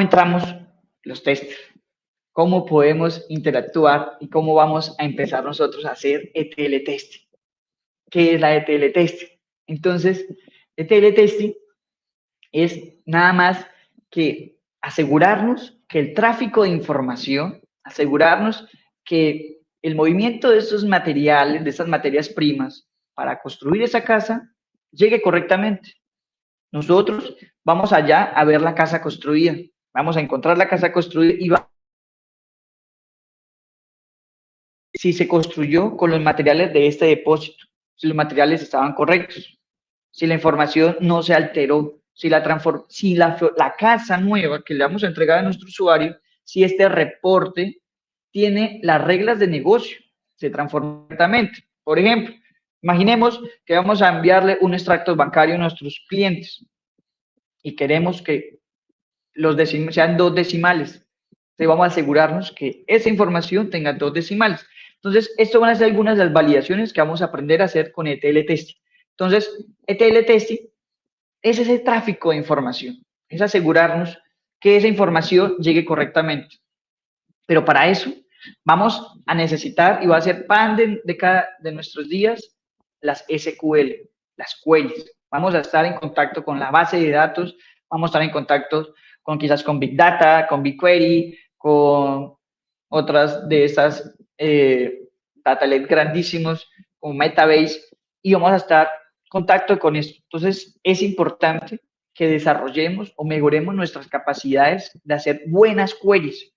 entramos los testers, cómo podemos interactuar y cómo vamos a empezar nosotros a hacer ETL testing. ¿Qué es la ETL testing? Entonces, ETL testing es nada más que asegurarnos que el tráfico de información, asegurarnos que el movimiento de estos materiales, de estas materias primas para construir esa casa, llegue correctamente. Nosotros vamos allá a ver la casa construida, vamos a encontrar la casa construida y si se construyó con los materiales de este depósito, si los materiales estaban correctos, si la información no se alteró, si la casa nueva que le vamos a entregar a nuestro usuario, si este reporte tiene las reglas de negocio, se transforma correctamente. Por ejemplo, imaginemos que vamos a enviarle un extracto bancario a nuestros clientes y queremos que los sean 2 decimales. Entonces vamos a asegurarnos que esa información tenga 2 decimales. Entonces, esto van a ser algunas de las validaciones que vamos a aprender a hacer con ETL testing. Entonces, ETL testing es ese tráfico de información, es asegurarnos que esa información llegue correctamente. Pero para eso vamos a necesitar, y va a ser pan de nuestros días, las SQL, las queries. Vamos a estar en contacto con la base de datos, vamos a estar en contacto quizás con Big Data, con BigQuery, con otras de estas data lake grandísimos, como Metabase, y vamos a estar en contacto con esto. Entonces, es importante que desarrollemos o mejoremos nuestras capacidades de hacer buenas queries,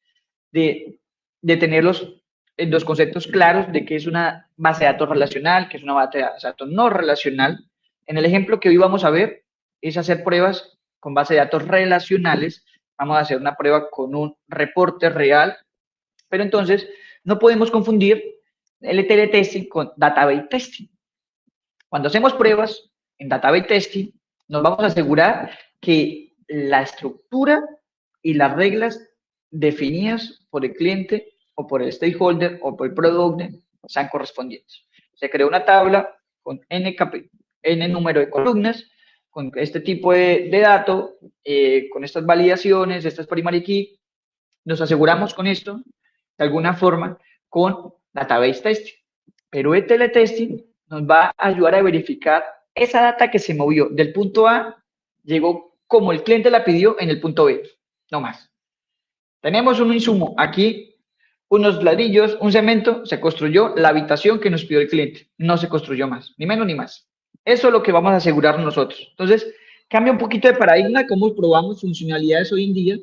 de tener los conceptos claros de qué es una base de datos relacional, qué es una base de datos no relacional. En el ejemplo que hoy vamos a ver es hacer pruebas con base de datos relacionales. Vamos a hacer una prueba con un reporte real, pero entonces no podemos confundir el ETL testing con database testing. Cuando hacemos pruebas en database testing, nos vamos a asegurar que la estructura y las reglas definidas por el cliente o por el stakeholder o por el product owner sean correspondientes. Se creó una tabla con n número de columnas, con este tipo de dato, con estas validaciones, estas primary key. Nos aseguramos con esto, de alguna forma, con database testing. Pero ETL testing nos va a ayudar a verificar esa data que se movió del punto A, llegó como el cliente la pidió en el punto B, no más. Tenemos un insumo aquí, unos ladrillos, un cemento, se construyó la habitación que nos pidió el cliente, no se construyó más, ni menos ni más. Eso es lo que vamos a asegurar nosotros. Entonces, cambia un poquito de paradigma cómo probamos funcionalidades hoy en día,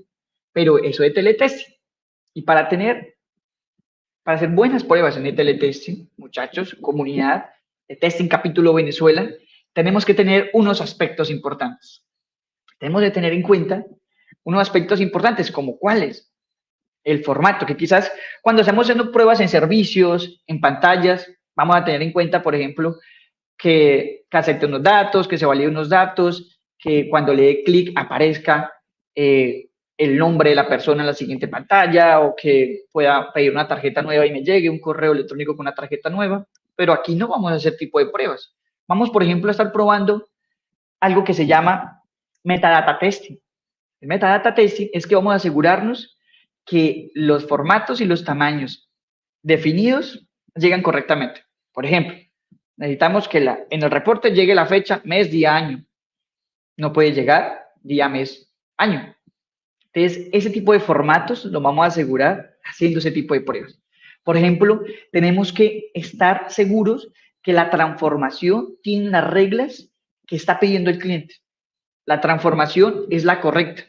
pero eso es ETL testing. Y para hacer buenas pruebas en ETL testing, muchachos, comunidad de Testing Capítulo Venezuela, tenemos que tener unos aspectos importantes. Tenemos que tener en cuenta unos aspectos importantes, como cuáles. El formato, que quizás cuando estamos haciendo pruebas en servicios, en pantallas, vamos a tener en cuenta, por ejemplo, que acepte unos datos, que se valide unos datos, que cuando le dé clic aparezca el nombre de la persona en la siguiente pantalla, o que pueda pedir una tarjeta nueva y me llegue un correo electrónico con una tarjeta nueva. Pero aquí no vamos a hacer tipo de pruebas. Vamos, por ejemplo, a estar probando algo que se llama metadata testing. El metadata testing es que vamos a asegurarnos que los formatos y los tamaños definidos llegan correctamente. Por ejemplo, necesitamos que en el reporte llegue la fecha, mes, día, año. No puede llegar día, mes, año. Entonces, ese tipo de formatos lo vamos a asegurar haciendo ese tipo de pruebas. Por ejemplo, tenemos que estar seguros que la transformación tiene las reglas que está pidiendo el cliente. La transformación es la correcta,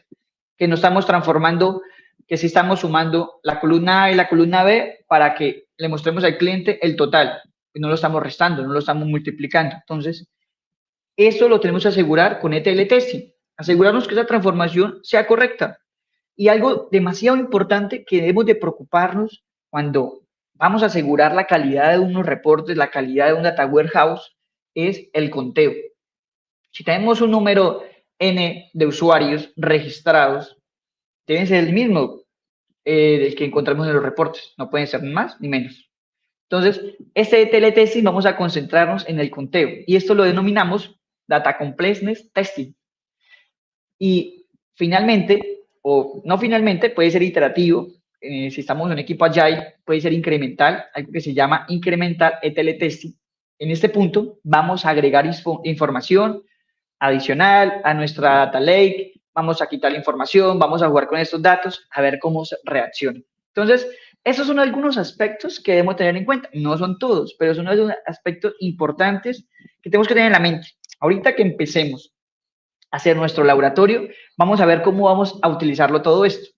que no estamos transformando, que sí estamos sumando la columna A y la columna B para que le mostremos al cliente el total, y no lo estamos restando, no lo estamos multiplicando. Entonces, eso lo tenemos que asegurar con ETL testing, asegurarnos que esa transformación sea correcta. Y algo demasiado importante que debemos de preocuparnos cuando vamos a asegurar la calidad de unos reportes, la calidad de un data warehouse, es el conteo. Si tenemos un número N de usuarios registrados, deben ser el mismo del que encontramos en los reportes. No pueden ser ni más ni menos. Entonces, este ETL testing vamos a concentrarnos en el conteo. Y esto lo denominamos Data Completeness Testing. Y finalmente, o no finalmente, puede ser iterativo. Si estamos en un equipo Agile, puede ser incremental, algo que se llama incremental ETL testing. En este punto vamos a agregar información adicional a nuestra data lake, vamos a quitar la información, vamos a jugar con estos datos, a ver cómo reacciona. Entonces, esos son algunos aspectos que debemos tener en cuenta. No son todos, pero son algunos aspectos importantes que tenemos que tener en la mente. Ahorita que empecemos a hacer nuestro laboratorio, vamos a ver cómo vamos a utilizarlo todo esto.